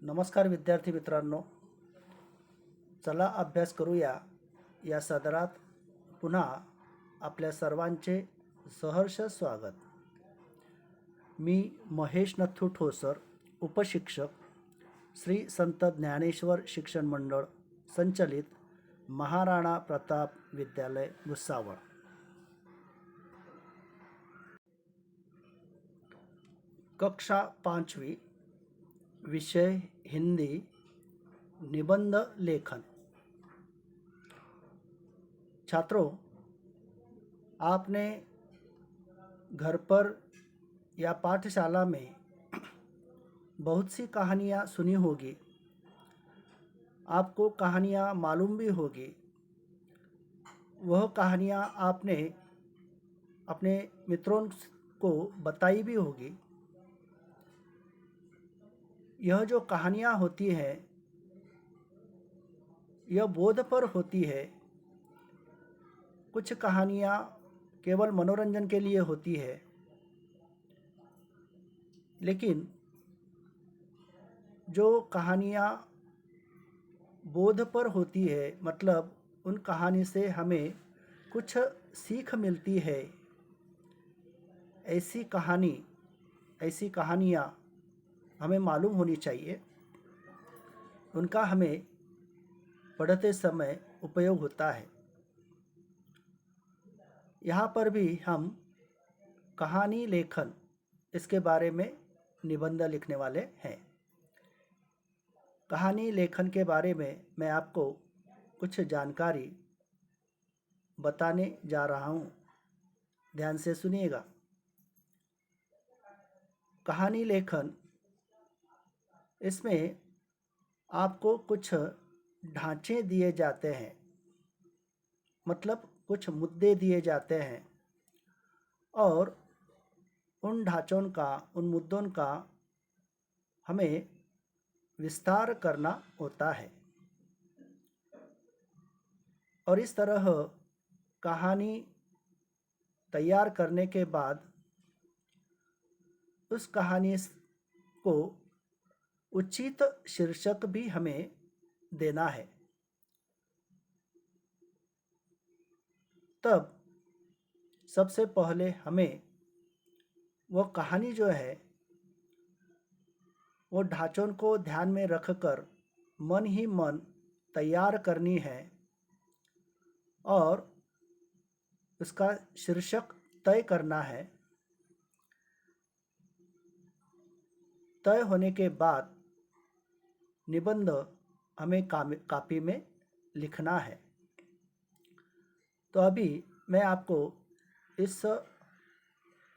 नमस्कार विद्यार्थी मित्रांनो, चला अभ्यास करूया या सदरात पुन्हा आपल्या सर्वांचे सहर्ष स्वागत. मी महेश नथू ठोसर, उपशिक्षक, श्री संत ज्ञानेश्वर शिक्षण मंडळ संचलित महाराणा प्रताप विद्यालय भुसावळ. कक्षा 5वी, विषय हिंदी, निबंध लेखन. छात्रों, आपने घर पर या पाठशाला में बहुत सी कहानियाँ सुनी होगी. आपको कहानियाँ मालूम भी होगी. वह कहानियाँ आपने अपने मित्रों को बताई भी होगी. यह जो कहानियाँ होती हैं यह बोध पर होती है. कुछ कहानियाँ केवल मनोरंजन के लिए होती है, लेकिन जो कहानियाँ बोध पर होती है, मतलब उन कहानी से हमें कुछ सीख मिलती है, ऐसी कहानियाँ हमें मालूम होनी चाहिए. उनका हमें पढ़ते समय उपयोग होता है. यहाँ पर भी हम कहानी लेखन इसके बारे में निबंध लिखने वाले हैं. कहानी लेखन के बारे में मैं आपको कुछ जानकारी बताने जा रहा हूँ. ध्यान से सुनिएगा. कहानी लेखन, इसमें आपको कुछ ढांचे दिए जाते हैं, मतलब कुछ मुद्दे दिए जाते हैं, और उन ढांचों का, उन मुद्दों का हमें विस्तार करना होता है. और इस तरह कहानी तैयार करने के बाद उस कहानी को उचित शीर्षक भी हमें देना है. तब सबसे पहले हमें वो कहानी जो है वो ढांचों को ध्यान में रखकर मन ही मन तैयार करनी है, और उसका शीर्षक तय करना है. तय होने के बाद निबंध हमें कॉपी में लिखना है. तो अभी मैं आपको इस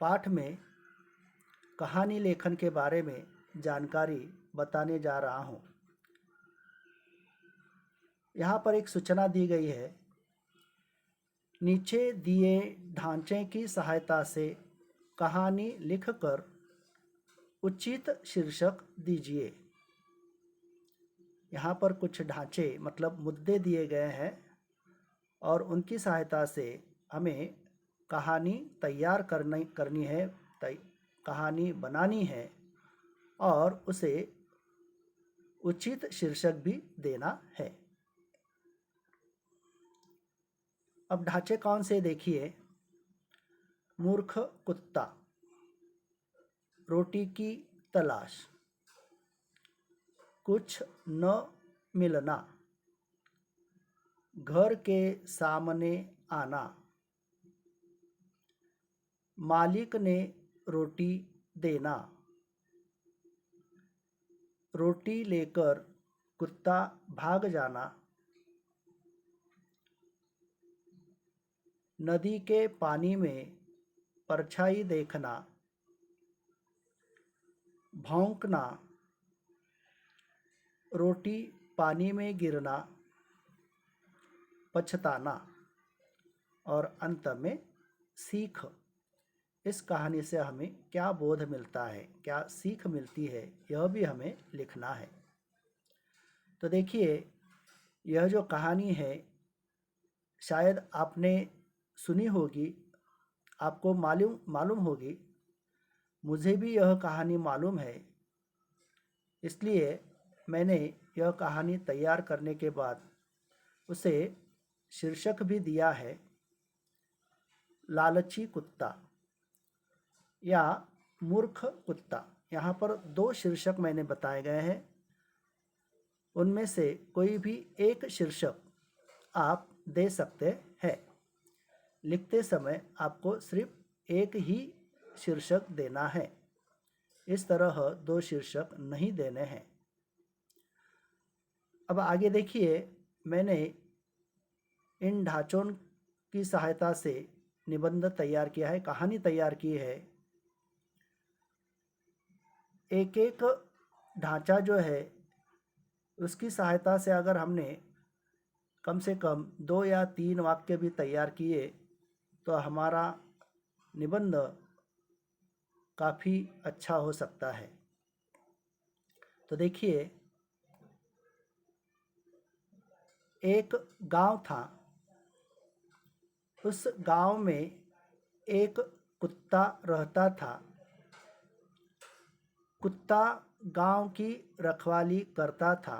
पाठ में कहानी लेखन के बारे में जानकारी बताने जा रहा हूँ. यहाँ पर एक सूचना दी गई है. नीचे दिए ढांचे की सहायता से कहानी लिखकर उचित शीर्षक दीजिए. यहाँ पर कुछ ढांचे मतलब मुद्दे दिए गए हैं, और उनकी सहायता से हमें कहानी तैयार करनी है, कहानी बनानी है, और उसे उचित शीर्षक भी देना है. अब ढांचे कौन से देखिए. मूर्ख कुत्ता, रोटी की तलाश, कुछ न मिलना, घर के सामने आना, मालिक ने रोटी देना, रोटी लेकर कुत्ता भाग जाना, नदी के पानी में परछाई देखना, भौंकना, रोटी पानी में गिरना, पछताना, और अंत में सीख. इस कहानी से हमें क्या बोध मिलता है, क्या सीख मिलती है, यह भी हमें लिखना है. तो देखिए, यह जो कहानी है शायद आपने सुनी होगी, आपको मालूम होगी. मुझे भी यह कहानी मालूम है, इसलिए मैंने यह कहानी तैयार करने के बाद उसे शीर्षक भी दिया है लालची कुत्ता या मूर्ख कुत्ता। यहाँ पर दो शीर्षक मैंने बताए गए हैं, उनमें से कोई भी एक शीर्षक आप दे सकते हैं। लिखते समय आपको सिर्फ एक ही शीर्षक देना है, इस तरह दो शीर्षक नहीं देने हैं। अब आगे देखिए, मैंने इन ढांचों की सहायता से निबंध तैयार किया है, कहानी तैयार की है। एक एक ढांचा जो है उसकी सहायता से अगर हमने कम से कम 2 या 3 वाक्य भी तैयार किए तो हमारा निबंध काफ़ी अच्छा हो सकता है। तो देखिए, एक गांव था। उस गांव में एक कुत्ता रहता था। कुत्ता गांव की रखवाली करता था,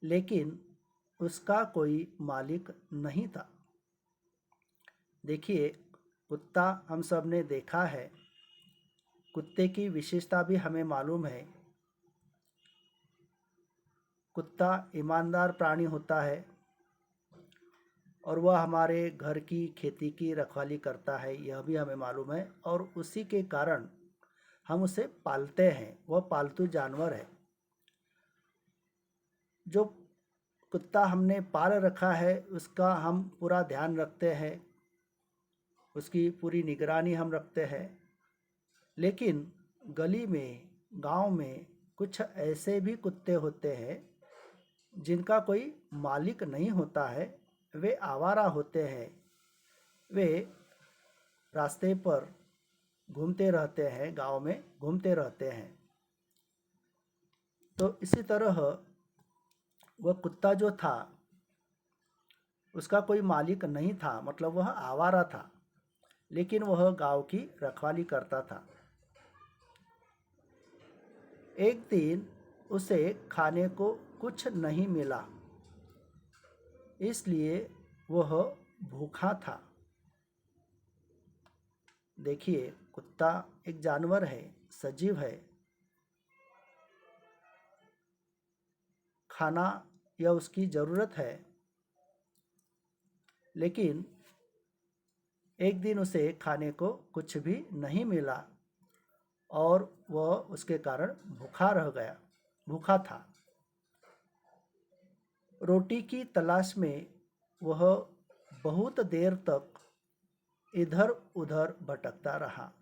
लेकिन उसका कोई मालिक नहीं था। देखिए, कुत्ता हम सब ने देखा है। कुत्ते की विशेषता भी हमें मालूम है। कुत्ता ईमानदार प्राणी होता है और वह हमारे घर की खेती की रखवाली करता है, यह भी हमें मालूम है। और उसी के कारण हम उसे पालते हैं, वह पालतू जानवर है। जो कुत्ता हमने पाल रखा है उसका हम पूरा ध्यान रखते हैं, उसकी पूरी निगरानी हम रखते हैं। लेकिन गली में, गांव में कुछ ऐसे भी कुत्ते होते हैं जिनका कोई मालिक नहीं होता है। वे आवारा होते हैं, वे रास्ते पर घूमते रहते हैं, गांव में घूमते रहते हैं। तो इसी तरह वह कुत्ता जो था उसका कोई मालिक नहीं था, मतलब वह आवारा था, लेकिन वह गांव की रखवाली करता था। एक दिन उसे खाने को कुछ नहीं मिला, इसलिए वह भूखा था। देखिए, कुत्ता एक जानवर है, सजीव है। खाना यह उसकी ज़रूरत है, लेकिन एक दिन उसे खाने को कुछ भी नहीं मिला और वह उसके कारण भूखा था। रोटी की तलाश में वह बहुत देर तक इधर उधर भटकता रहा।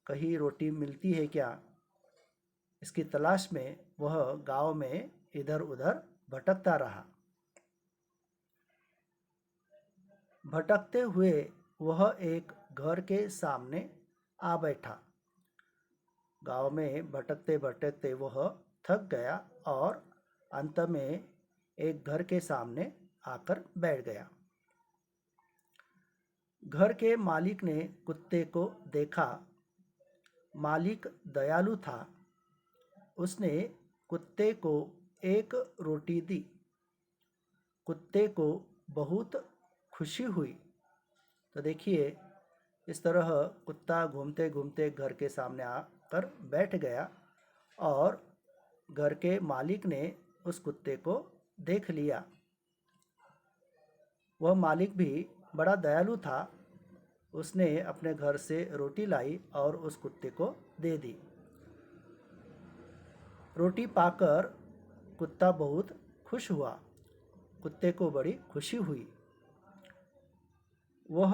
कहीं रोटी मिलती है क्या, इसकी तलाश में वह गांव में इधर उधर भटकता रहा। भटकते हुए वह एक घर के सामने आ बैठा। गांव में भटकते भटकते वह थक गया और अंत में एक घर के सामने आकर बैठ गया। घर के मालिक ने कुत्ते को देखा। मालिक दयालु था, उसने कुत्ते को एक रोटी दी। कुत्ते को बहुत खुशी हुई। तो देखिए, इस तरह कुत्ता घूमते घूमते घर के सामने आकर बैठ गया और घर के मालिक ने उस कुत्ते को देख लिया। वह मालिक भी बड़ा दयालु था, उसने अपने घर से रोटी लाई और उस कुत्ते को दे दी। रोटी पाकर कुत्ता बहुत खुश हुआ, कुत्ते को बड़ी खुशी हुई। वह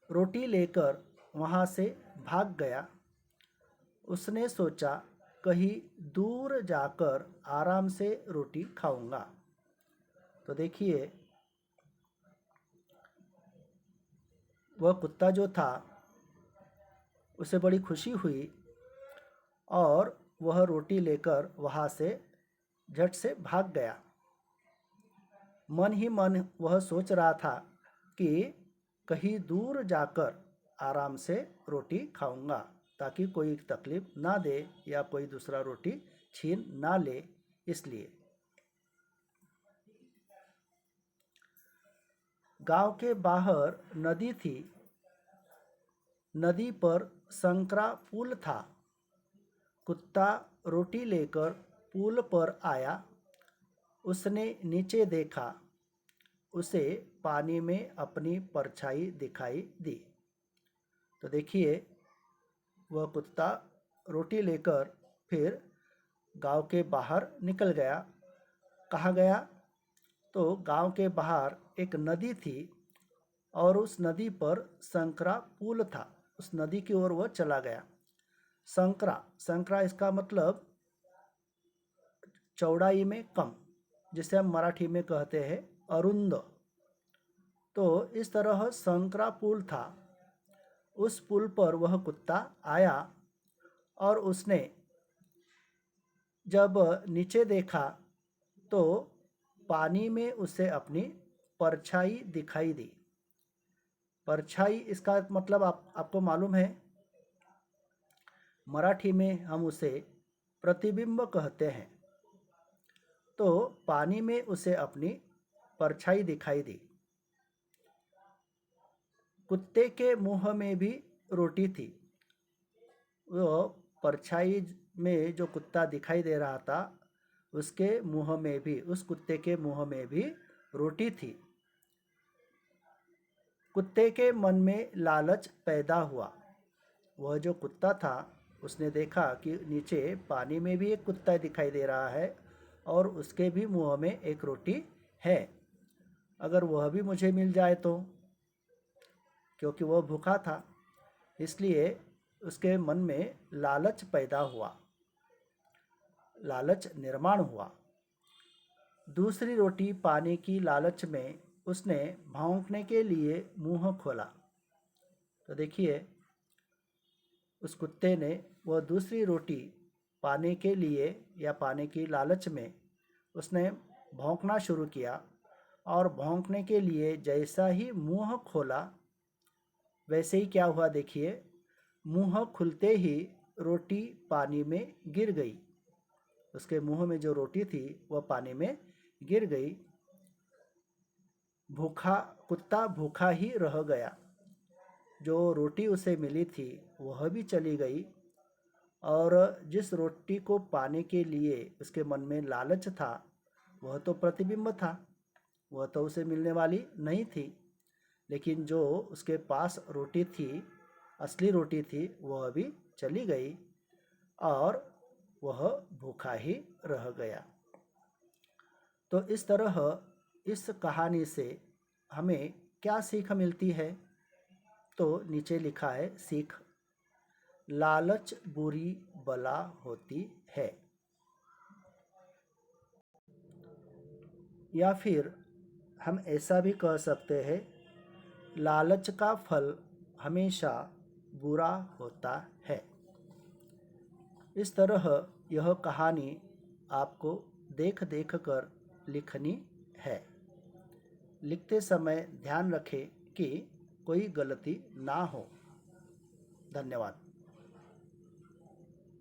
रोटी लेकर वहाँ से भाग गया। उसने सोचा कहीं दूर जाकर आराम से रोटी खाऊंगा। तो देखिए, वह कुत्ता जो था उसे बड़ी खुशी हुई और वह रोटी लेकर वहाँ से झट से भाग गया। मन ही मन वह सोच रहा था कि कहीं दूर जाकर आराम से रोटी खाऊंगा। ताकि कोई तकलीफ ना दे या कोई दूसरा रोटी छीन ना ले, इसलिए। गांव के बाहर नदी थी। नदी पर संकरा पुल था। कुत्ता रोटी लेकर पुल पर आया। उसने नीचे देखा। उसे पानी में अपनी परछाई दिखाई दी। तो देखिए, वह कुत्ता रोटी लेकर फिर गांव के बाहर निकल गया। कहाँ गया? तो गांव के बाहर एक नदी थी और उस नदी पर संकरा पुल था। उस नदी की ओर वह चला गया। संकरा, संकरा इसका मतलब चौड़ाई में कम, जिसे हम मराठी में कहते हैं अरुंद। तो इस तरह संकरा पुल था। उस पुल पर वह कुत्ता आया और उसने जब नीचे देखा तो पानी में उसे अपनी परछाई दिखाई दी। परछाई इसका मतलब आपको मालूम है, मराठी में हम उसे प्रतिबिंब कहते हैं। तो पानी में उसे अपनी परछाई दिखाई दी। कुत्ते के मुंह में भी रोटी थी। वो परछाई में जो कुत्ता दिखाई दे रहा था, उसके मुंह में भी, उस कुत्ते के मुंह में भी रोटी थी। कुत्ते के मन में लालच पैदा हुआ। वह जो कुत्ता था, उसने देखा कि नीचे पानी में भी एक कुत्ता दिखाई दे रहा है और उसके भी मुंह में एक रोटी है। अगर वह भी मुझे मिल जाए तो, क्योंकि वह भूखा था, इसलिए उसके मन में लालच पैदा हुआ, लालच निर्माण हुआ। दूसरी रोटी पाने की लालच में उसने भौंकने के लिए मुंह खोला। तो देखिए, उस कुत्ते ने वह दूसरी रोटी पाने के लिए या पाने की लालच में उसने भौंकना शुरू किया और भौंकने के लिए जैसा ही मुंह खोला, वैसे ही क्या हुआ देखिए, मुंह खुलते ही रोटी पानी में गिर गई। उसके मुंह में जो रोटी थी वह पानी में गिर गई। कुत्ता भूखा ही रह गया। जो रोटी उसे मिली थी वह भी चली गई और जिस रोटी को पाने के लिए उसके मन में लालच था, वह तो प्रतिबिंब था, वह तो उसे मिलने वाली नहीं थी। लेकिन जो उसके पास रोटी थी, असली रोटी थी, वह भी चली गई और वह भूखा ही रह गया। तो इस तरह इस कहानी से हमें क्या सीख मिलती है? तो नीचे लिखा है सीख, लालच बुरी बला होती है। या फिर हम ऐसा भी कह सकते हैं, लालच का फल हमेशा बुरा होता है। इस तरह यह कहानी आपको देख देख कर लिखनी है। लिखते समय ध्यान रखें कि कोई गलती ना हो। धन्यवाद।